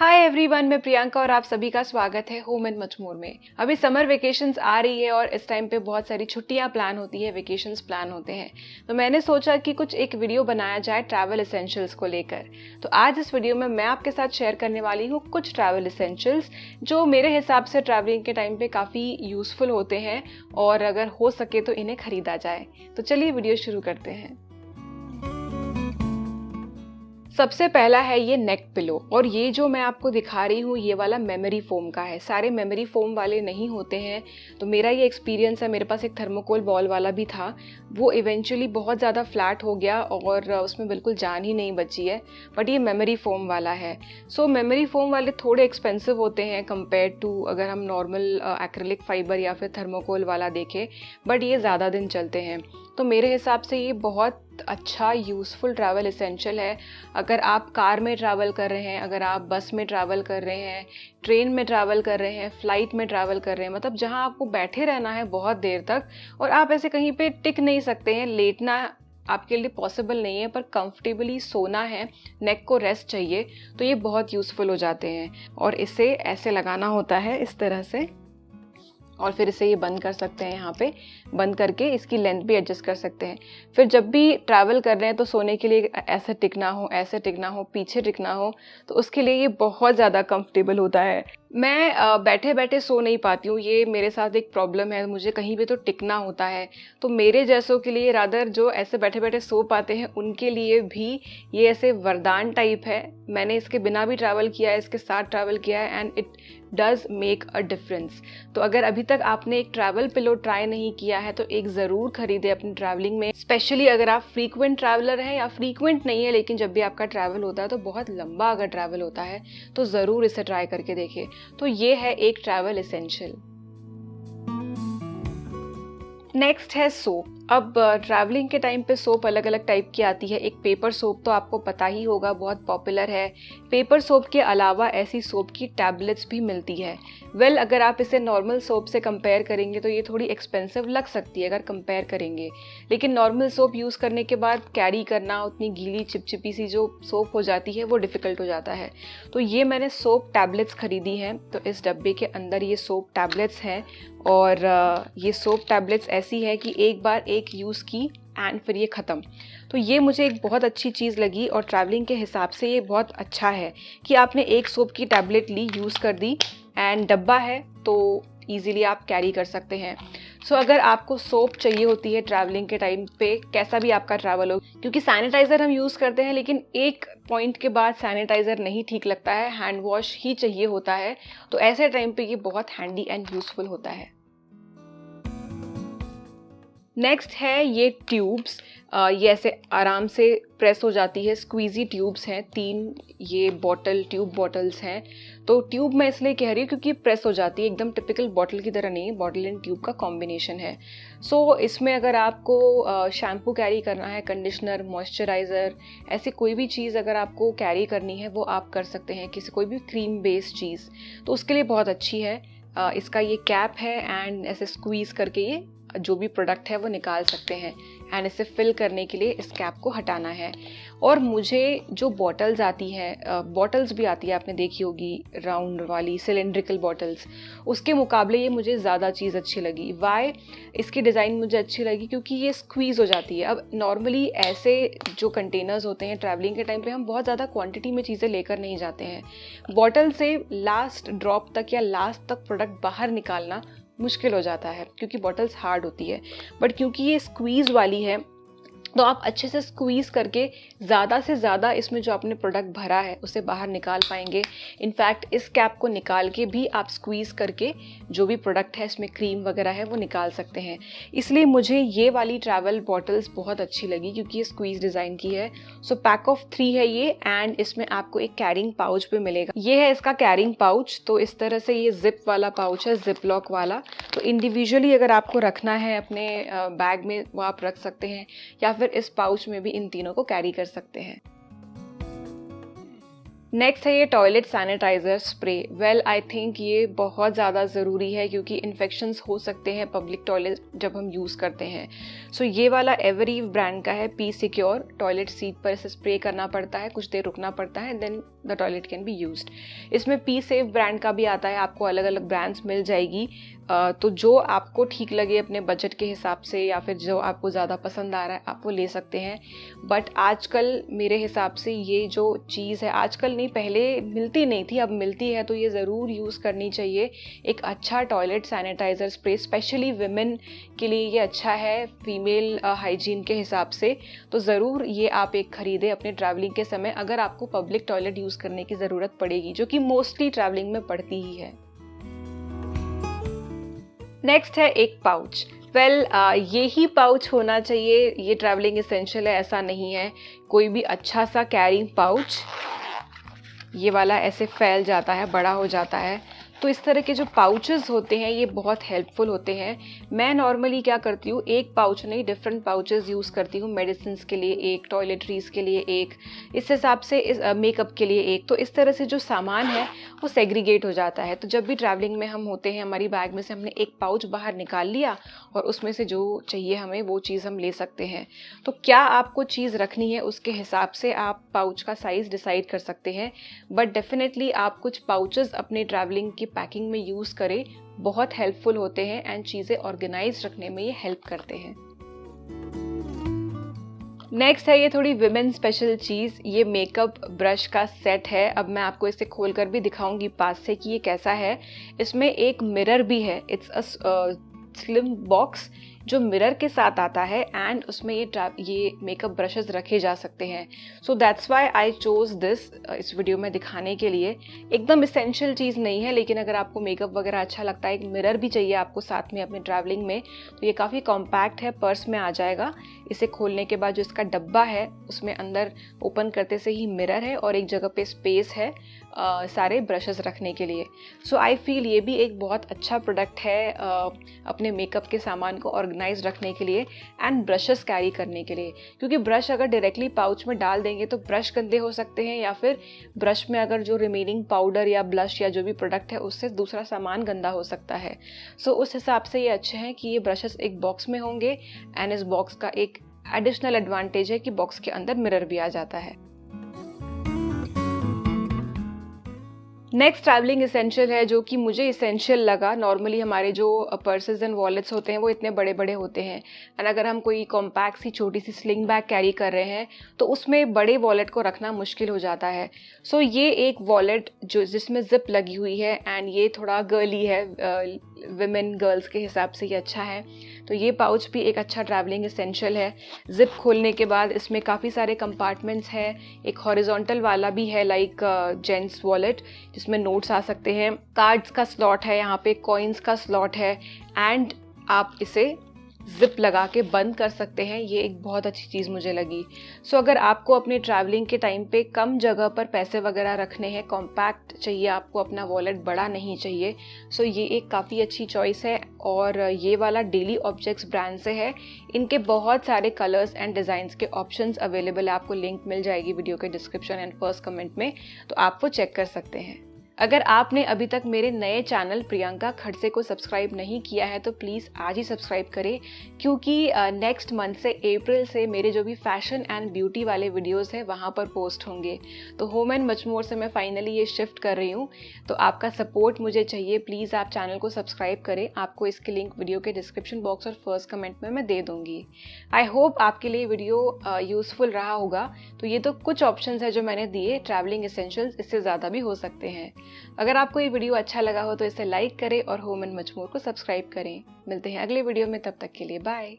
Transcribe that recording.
Hi everyone, मैं प्रियंका और आप सभी का स्वागत है होम एंड मच मोर में। अभी समर वेकेशंस आ रही है और इस टाइम पे बहुत सारी छुट्टियां प्लान होती है, वेकेशंस प्लान होते हैं। तो मैंने सोचा कि कुछ एक वीडियो बनाया जाए ट्रैवल एसेंशियल्स को लेकर। तो आज इस वीडियो में मैं आपके साथ शेयर करने वाली हूँ कुछ ट्रैवल एसेंशियल्स जो मेरे हिसाब से ट्रैवलिंग के टाइम पे काफ़ी यूज़फुल होते हैं और अगर हो सके तो इन्हें खरीदा जाए। तो चलिए वीडियो शुरू करते हैं। सबसे पहला है ये नेक पिलो, और ये जो मैं आपको दिखा रही हूँ ये वाला मेमोरी फोम का है। सारे मेमोरी फोम वाले नहीं होते हैं। तो मेरा ये एक्सपीरियंस है, मेरे पास एक थर्मोकोल बॉल वाला भी था, वो इवेंचुअली बहुत ज़्यादा फ्लैट हो गया और उसमें बिल्कुल जान ही नहीं बची है। बट ये मेमोरी फोम वाला है। सो मेमोरी फोम वाले थोड़े एक्सपेंसिव होते हैं कंपेयर टू अगर हम नॉर्मल एक्रिलिक फाइबर या फिर थर्मोकोल वाला देखें, बट ये ज़्यादा दिन चलते हैं। तो मेरे हिसाब से ये बहुत अच्छा यूज़फुल ट्रैवल एसेंशियल है। अगर आप कार में ट्रैवल कर रहे हैं, अगर आप बस में ट्रैवल कर रहे हैं, ट्रेन में ट्रैवल कर रहे हैं, फ्लाइट में ट्रैवल कर रहे हैं, मतलब जहां आपको बैठे रहना है बहुत देर तक और आप ऐसे कहीं पे टिक नहीं सकते हैं, लेटना आपके लिए पॉसिबल नहीं है, पर कंफर्टेबली सोना है, नेक को रेस्ट चाहिए, तो ये बहुत यूज़फुल हो जाते हैं। और इसे ऐसे लगाना होता है इस तरह से, और फिर इसे ये बंद कर सकते हैं। यहाँ पे बंद करके इसकी लेंथ भी एडजस्ट कर सकते हैं। फिर जब भी ट्रैवल कर रहे हैं तो सोने के लिए ऐसे टिकना हो, ऐसे टिकना हो, पीछे टिकना हो, तो उसके लिए ये बहुत ज़्यादा कंफर्टेबल होता है। मैं बैठे बैठे सो नहीं पाती हूँ, ये मेरे साथ एक प्रॉब्लम है, मुझे कहीं भी तो टिकना होता है। तो मेरे जैसों के लिए, रादर जो ऐसे बैठे बैठे सो पाते हैं, उनके लिए भी ये ऐसे वरदान टाइप है। मैंने इसके बिना भी ट्रैवल किया है, इसके साथ ट्रैवल किया है, and it does make a difference. तो अगर अभी तक आपने एक ट्रैवल पिलो ट्राई नहीं किया है तो एक ज़रूर खरीदे अपनी ट्रैवलिंग में, स्पेशली अगर आप फ्रीक्वेंट ट्रैवलर हैं, या फ्रीक्वेंट नहीं है लेकिन जब भी आपका ट्रैवल होता है तो बहुत लंबा अगर ट्रैवल होता है तो ज़रूर इसे ट्राई करके देखें। तो ये है एक ट्रैवल एसेंशियल। नेक्स्ट है सोप। अब ट्रैवलिंग के टाइम पे सोप अलग अलग टाइप की आती है। एक पेपर सोप तो आपको पता ही होगा, बहुत पॉपुलर है। पेपर सोप के अलावा ऐसी सोप की टैबलेट्स भी मिलती है। अगर आप इसे नॉर्मल सोप से कंपेयर करेंगे तो ये थोड़ी एक्सपेंसिव लग सकती है अगर कंपेयर करेंगे, लेकिन नॉर्मल सोप यूज़ करने के बाद कैरी करना, उतनी गीली चिपचिपी सी जो सोप हो जाती है वो डिफ़िकल्ट हो जाता है। तो ये मैंने सोप टैबलेट्स खरीदी हैं। तो इस डब्बे के अंदर ये सोप टैबलेट्स हैं, और ये सोप टैबलेट्स ऐसी है कि एक बार एक यूज़ की एंड फिर ये ख़त्म। तो ये मुझे एक बहुत अच्छी चीज़ लगी, और ट्रैवलिंग के हिसाब से ये बहुत अच्छा है कि आपने एक सोप की टैबलेट ली, यूज़ कर दी, एंड डब्बा है तो ईज़िली आप कैरी कर सकते हैं। सो अगर आपको सोप चाहिए होती है ट्रैवलिंग के टाइम पे, कैसा भी आपका ट्रैवल हो, क्योंकि सैनिटाइज़र हम यूज़ करते हैं लेकिन एक पॉइंट के बाद सैनिटाइज़र नहीं ठीक लगता है, हैंड वॉश ही चाहिए होता है, तो ऐसे टाइम पे ये बहुत हैंडी एंड यूज़फुल होता है। नेक्स्ट है ये ट्यूब्स। ये ऐसे आराम से प्रेस हो जाती है, स्क्वीजी ट्यूब्स हैं 3, ये ट्यूब बॉटल्स हैं। तो ट्यूब मैं इसलिए कह रही हूँ क्योंकि प्रेस हो जाती है, एकदम टिपिकल बॉटल की तरह नहीं है, बॉटल एंड ट्यूब का कॉम्बिनेशन है। सो इसमें अगर आपको शैम्पू कैरी करना है, कंडीशनर, मॉइस्चराइज़र, ऐसे कोई भी चीज़ अगर आपको कैरी करनी है वो आप कर सकते हैं, किसी कोई भी क्रीम बेस्ड चीज़, तो उसके लिए बहुत अच्छी है। इसका ये कैप है एंड ऐसे स्क्वीज़ करके ये जो भी प्रोडक्ट है वो निकाल सकते हैं, एंड इसे फिल करने के लिए इस कैप को हटाना है। और मुझे जो बॉटल्स आती है, बॉटल्स भी आती है, आपने देखी होगी राउंड वाली सिलेंड्रिकल बॉटल्स, उसके मुकाबले ये मुझे ज़्यादा चीज़ अच्छी लगी। वाई? इसकी डिज़ाइन मुझे अच्छी लगी क्योंकि ये स्क्वीज़ हो जाती है। अब नॉर्मली ऐसे जो कंटेनर्स होते हैं ट्रैवलिंग के टाइम पे हम बहुत ज़्यादा क्वांटिटी में चीज़ें लेकर नहीं जाते हैं, बॉटल से लास्ट ड्रॉप तक या लास्ट तक प्रोडक्ट बाहर निकालना मुश्किल हो जाता है क्योंकि बॉटल्स हार्ड होती है। बट क्योंकि ये स्क्वीज़ वाली है तो आप अच्छे से स्क्वीज़ करके ज़्यादा से ज़्यादा इसमें जो आपने प्रोडक्ट भरा है उसे बाहर निकाल पाएंगे। इनफैक्ट इस कैप को निकाल के भी आप स्क्वीज़ करके जो भी प्रोडक्ट है, इसमें क्रीम वगैरह है, वो निकाल सकते हैं। इसलिए मुझे ये वाली ट्रैवल बॉटल्स बहुत अच्छी लगी क्योंकि ये स्क्वीज़ डिज़ाइन की है। सो पैक ऑफ 3 है ये, एंड इसमें आपको एक कैरिंग पाउच भी मिलेगा। ये है इसका कैरिंग पाउच। तो इस तरह से ये जिप वाला पाउच है, जिप लॉक वाला। तो इंडिविजुअली अगर आपको रखना है अपने बैग में वो आप रख सकते हैं, या फिर इस पाउच में भी इन तीनों को कैरी कर सकते हैं। नेक्स्ट है ये toilet sanitiser spray. Well I think ये बहुत ज़्यादा ज़रूरी है क्योंकि इन्फेक्शंस हो सकते हैं पब्लिक टॉयलेट जब हम यूज़ करते हैं। सो ये वाला एवरीव ब्रांड का है, पी सिक्योर। टॉयलेट सीट पर इसे स्प्रे करना पड़ता है, कुछ देर रुकना पड़ता है, then the toilet can be used. इसमें पी सेफ ब्रांड का भी आता है, आपको अलग अलग ब्रांड्स मिल जाएगी। तो जो आपको ठीक लगे अपने बजट के हिसाब से या फिर जो आपको ज़्यादा पसंद आ रहा है आप वो ले सकते हैं। बट आजकल मेरे हिसाब से ये जो चीज़ है, आजकल नहीं, पहले मिलती नहीं थी, अब मिलती है, तो ये ज़रूर यूज़ करनी चाहिए। एक अच्छा toilet sanitiser spray specially women के लिए ये अच्छा है, फीमेल हाइजीन के हिसाब से। तो ज़रूर ये आप एक ख़रीदें अपने ट्रैवलिंग के समय, अगर आपको पब्लिक टॉयलेट यूज़ करने की ज़रूरत पड़ेगी, जो कि मोस्टली ट्रैवलिंग में पड़ती ही है। नेक्स्ट है एक पाउच। वेल ये ही पाउच होना चाहिए, ये ट्रैवलिंग एसेंशियल है ऐसा नहीं है। कोई भी अच्छा सा कैरिंग पाउच, ये वाला ऐसे फैल जाता है, बड़ा हो जाता है, तो इस तरह के जो पाउचेस होते हैं ये बहुत हेल्पफुल होते हैं। मैं नॉर्मली क्या करती हूँ, एक पाउच नहीं डिफरेंट पाउचेस यूज़ करती हूँ। मेडिसिन के लिए एक, टॉयलेटरीज़ के लिए एक, इस हिसाब से इस मेकअप के लिए एक। तो इस तरह से जो सामान है वो सेग्रीगेट हो जाता है। तो जब भी ट्रैवलिंग में हम होते हैं, हमारी बैग में से हमने एक पाउच बाहर निकाल लिया और उसमें से जो चाहिए हमें वो चीज़ हम ले सकते हैं। तो क्या आपको चीज़ रखनी है उसके हिसाब से आप पाउच का साइज़ डिसाइड कर सकते हैं। बट डेफिनेटली आप कुछ पाउचेस अपने ट्रैवलिंग की पैकिंग में यूज़ करें, बहुत हेल्पफुल होते हैं एंड चीज़ें ऑर्गेनाइज रखने में ये हेल्प करते हैं। नेक्स्ट है ये थोड़ी विमेन स्पेशल चीज़, ये मेकअप ब्रश का सेट है। अब मैं आपको इसे खोल कर भी दिखाऊंगी पास से कि ये कैसा है। इसमें एक मिरर भी है, इट्स अ स्लिम बॉक्स जो मिरर के साथ आता है एंड उसमें ये मेकअप ब्रशेस रखे जा सकते हैं। So that's why I chose this इस वीडियो में दिखाने के लिए। एकदम इसेंशियल चीज़ नहीं है, लेकिन अगर आपको मेकअप वगैरह अच्छा लगता है, एक मिरर भी चाहिए आपको साथ में अपने ट्रैवलिंग में, तो ये काफ़ी कॉम्पैक्ट है, पर्स में आ जाएगा। इसे खोलने के बाद जो इसका डब्बा है उसमें अंदर ओपन करते से ही मिरर है और एक जगह पे स्पेस है सारे ब्रशेस रखने के लिए। सो आई फील ये भी एक बहुत अच्छा प्रोडक्ट है अपने मेकअप के सामान को ऑर्गेनाइज रखने के लिए एंड ब्रशेस कैरी करने के लिए। क्योंकि ब्रश अगर डायरेक्टली पाउच में डाल देंगे तो ब्रश गंदे हो सकते हैं, या फिर ब्रश में अगर जो रिमेनिंग पाउडर या ब्लश या जो भी प्रोडक्ट है उससे दूसरा सामान गंदा हो सकता है। सो उस हिसाब से ये अच्छे हैं कि ये ब्रशेस एक बॉक्स में होंगे एंड इस बॉक्स का एक एडिशनल एडवांटेज है कि बॉक्स के अंदर मिरर भी आ जाता है। नेक्स्ट ट्रैवलिंग इसेंशियल है जो कि मुझे इसेंशियल लगा। नॉर्मली हमारे जो पर्सेस एंड वॉलेट्स होते हैं वो इतने बड़े बड़े होते हैं एंड अगर हम कोई कॉम्पैक्ट सी छोटी सी स्लिंग बैग कैरी कर रहे हैं तो उसमें बड़े वॉलेट को रखना मुश्किल हो जाता है। सो ये एक वॉलेट जो जिसमें जिप लगी हुई है एंड ये थोड़ा गर्ली है, विमेन गर्ल्स के हिसाब से ये अच्छा है। तो ये पाउच भी एक अच्छा ट्रैवलिंग एसेंशियल है। जिप खोलने के बाद इसमें काफ़ी सारे कंपार्टमेंट्स हैं। एक हॉरिजॉन्टल वाला भी है लाइक जेंट्स वॉलेट जिसमें नोट्स आ सकते हैं, कार्ड्स का स्लॉट है, यहाँ पे कॉइन्स का स्लॉट है एंड आप इसे जिप लगा के बंद कर सकते हैं। ये एक बहुत अच्छी चीज़ मुझे लगी। सो अगर आपको अपने ट्रैवलिंग के टाइम पे कम जगह पर पैसे वगैरह रखने हैं, कॉम्पैक्ट चाहिए आपको, अपना वॉलेट बड़ा नहीं चाहिए, सो ये एक काफ़ी अच्छी चॉइस है। और ये वाला डेली ऑब्जेक्ट्स ब्रांड से है। इनके बहुत सारे कलर्स एंड डिज़ाइंस के ऑप्शंस अवेलेबल है, आपको लिंक मिल जाएगी वीडियो के डिस्क्रिप्शन एंड फर्स्ट कमेंट में, तो आप वो चेक कर सकते हैं। अगर आपने अभी तक मेरे नए चैनल प्रियंका खड़से को सब्सक्राइब नहीं किया है तो प्लीज़ आज ही सब्सक्राइब करें, क्योंकि नेक्स्ट मंथ से अप्रैल से मेरे जो भी फैशन एंड ब्यूटी वाले वीडियोस हैं वहाँ पर पोस्ट होंगे। तो होम एंड मच मोर से मैं फाइनली ये शिफ्ट कर रही हूँ, तो आपका सपोर्ट मुझे चाहिए। प्लीज़ आप चैनल को सब्सक्राइब करें, आपको इसके लिंक वीडियो के डिस्क्रिप्शन बॉक्स और फर्स्ट कमेंट में मैं दे दूँगी। आई होप आपके लिए वीडियो यूज़फुल रहा होगा। तो ये तो कुछ ऑप्शन है जो मैंने दिए ट्रैवलिंग एसेंशियल्स, इससे ज़्यादा भी हो सकते हैं। अगर आपको ये वीडियो अच्छा लगा हो तो इसे लाइक करें और होम एंड मच मोर को सब्सक्राइब करें। मिलते हैं अगले वीडियो में, तब तक के लिए बाय।